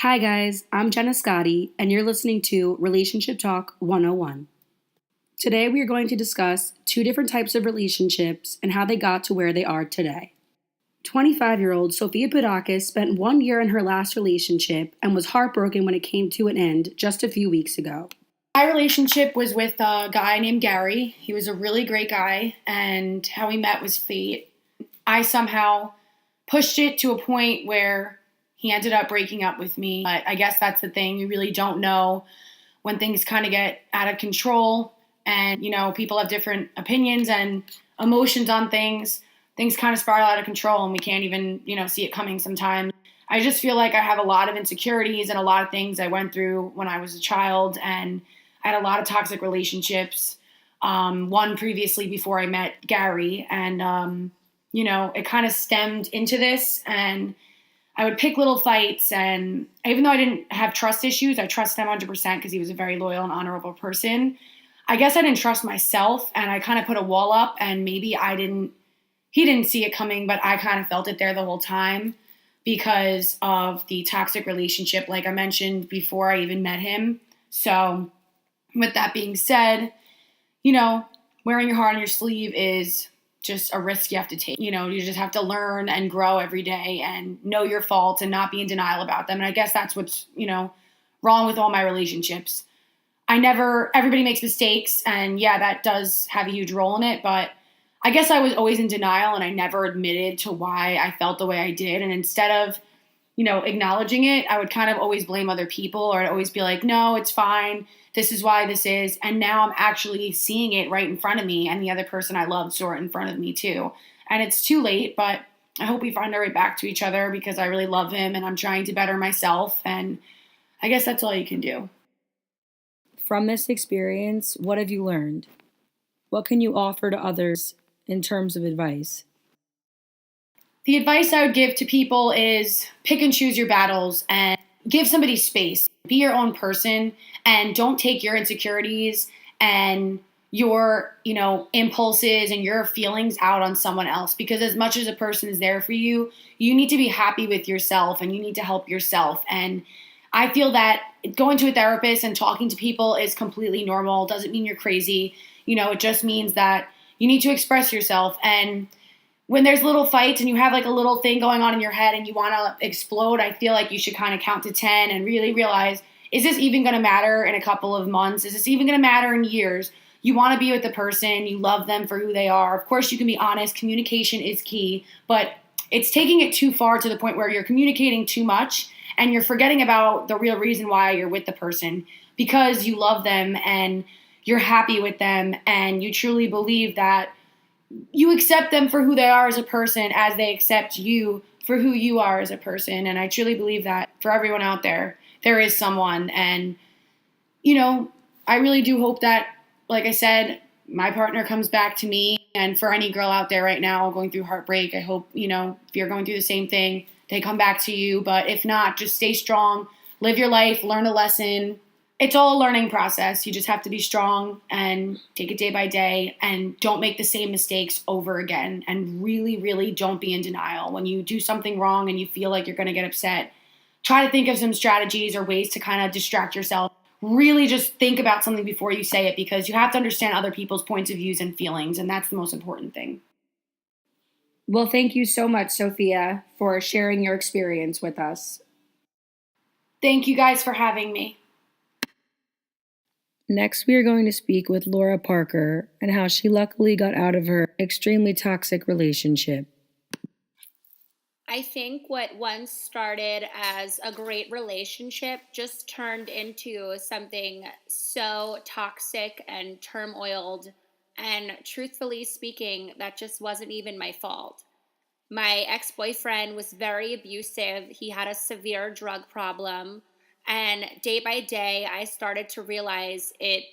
Hi, guys, I'm Jenna Scotti, and you're listening to Relationship Talk 101. Today, we are going to discuss two different types of relationships and how they got to where they are today. 25-year-old Sophia Budakis spent 1 year in her last relationship and was heartbroken when it came to an end just a few weeks ago. My relationship was with a guy named Gary. He was a really great guy, and how we met was fate. I somehow pushed it to a point where he ended up breaking up with me. But I guess that's the thing. You really don't know when things kind of get out of control, and people have different opinions and emotions on things. Things kind of spiral out of control, and we can't even see it coming sometimes. I just feel like I have a lot of insecurities and a lot of things I went through when I was a child, and I had a lot of toxic relationships. One previously before I met Gary, and it kind of stemmed into this. And I would pick little fights, and even though I didn't have trust issues, I trusted him 100% because he was a very loyal and honorable person. I guess I didn't trust myself, and I kind of put a wall up, and maybe he didn't see it coming, but I kind of felt it there the whole time because of the toxic relationship, like I mentioned before I even met him. So with that being said, wearing your heart on your sleeve is just a risk you have to take. You just have to learn and grow every day and know your faults and not be in denial about them. And I guess that's what's, wrong with all my relationships. Everybody makes mistakes, and yeah, that does have a huge role in it, but I guess I was always in denial, and I never admitted to why I felt the way I did. And instead of acknowledging it, I would kind of always blame other people, or I'd always be like, no, it's fine. This is why this is. And now I'm actually seeing it right in front of me, and the other person I loved saw it in front of me too. And it's too late, but I hope we find our way back to each other because I really love him and I'm trying to better myself. And I guess that's all you can do. From this experience, what have you learned? What can you offer to others in terms of advice? The advice I would give to people is pick and choose your battles and give somebody space. Be your own person and don't take your insecurities and your, impulses and your feelings out on someone else, because as much as a person is there for you, you need to be happy with yourself and you need to help yourself. And I feel that going to a therapist and talking to people is completely normal. Doesn't mean you're crazy. It just means that you need to express yourself. And when there's little fights and you have like a little thing going on in your head and you want to explode, I feel like you should kind of count to 10 and really realize, is this even going to matter in a couple of months? Is this even going to matter in years? You want to be with the person. You love them for who they are. Of course, you can be honest. Communication is key, but it's taking it too far to the point where you're communicating too much and you're forgetting about the real reason why you're with the person, because you love them and you're happy with them and you truly believe that you accept them for who they are as a person as they accept you for who you are as a person. And I truly believe that for everyone out there, there is someone. And, I really do hope that, like I said, my partner comes back to me. And for any girl out there right now going through heartbreak, I hope, if you're going through the same thing, they come back to you. But if not, just stay strong, live your life, learn a lesson. It's all a learning process. You just have to be strong and take it day by day and don't make the same mistakes over again. And really, really don't be in denial. When you do something wrong and you feel like you're going to get upset, try to think of some strategies or ways to kind of distract yourself. Really just think about something before you say it, because you have to understand other people's points of views and feelings. And that's the most important thing. Well, thank you so much, Sophia, for sharing your experience with us. Thank you guys for having me. Next, we are going to speak with Laura Parker and how she luckily got out of her extremely toxic relationship. I think what once started as a great relationship just turned into something so toxic and turmoiled. And truthfully speaking, that just wasn't even my fault. My ex-boyfriend was very abusive. He had a severe drug problem. And day by day, I started to realize it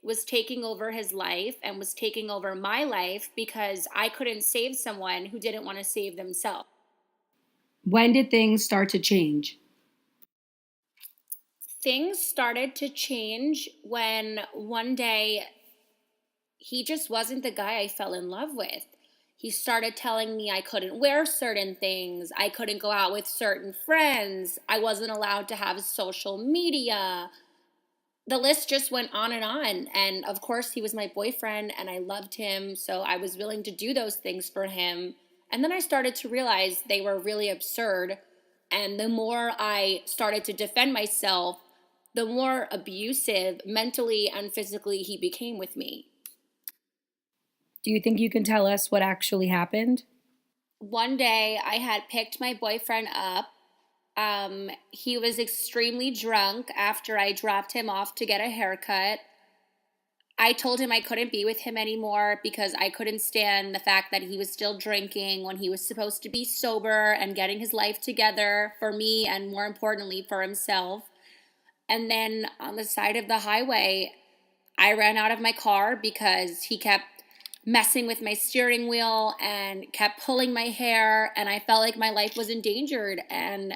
was taking over his life and was taking over my life because I couldn't save someone who didn't want to save themselves. When did things start to change? Things started to change when one day he just wasn't the guy I fell in love with. He started telling me I couldn't wear certain things, I couldn't go out with certain friends, I wasn't allowed to have social media. The list just went on and on. And of course, he was my boyfriend and I loved him. So I was willing to do those things for him. And then I started to realize they were really absurd. And the more I started to defend myself, the more abusive mentally and physically he became with me. Do you think you can tell us what actually happened? One day I had picked my boyfriend up. He was extremely drunk after I dropped him off to get a haircut. I told him I couldn't be with him anymore because I couldn't stand the fact that he was still drinking when he was supposed to be sober and getting his life together for me and more importantly for himself. And then on the side of the highway, I ran out of my car because he kept messing with my steering wheel and kept pulling my hair, and I felt like my life was endangered. And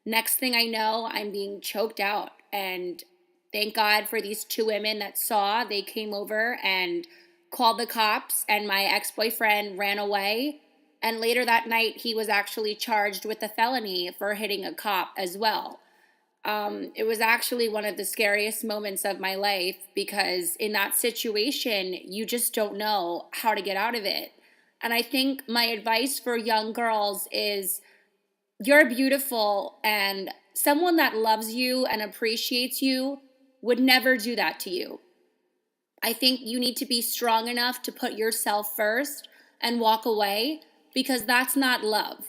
next thing I know, I'm being choked out. And thank God for these two women that saw. They came over and called the cops, and my ex-boyfriend ran away. And later that night, he was actually charged with a felony for hitting a cop as well. It was actually one of the scariest moments of my life because in that situation, you just don't know how to get out of it. And I think my advice for young girls is you're beautiful, and someone that loves you and appreciates you would never do that to you. I think you need to be strong enough to put yourself first and walk away because that's not love.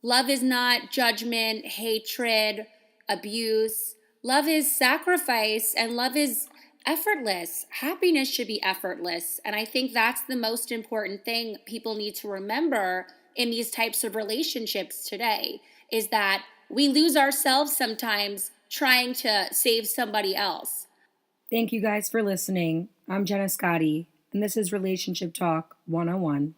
Love is not judgment, hatred, abuse. Love is sacrifice, and love is effortless. Happiness should be effortless. And I think that's the most important thing people need to remember in these types of relationships today is that we lose ourselves sometimes trying to save somebody else. Thank you guys for listening. I'm Jenna Scotti, and this is Relationship Talk 101.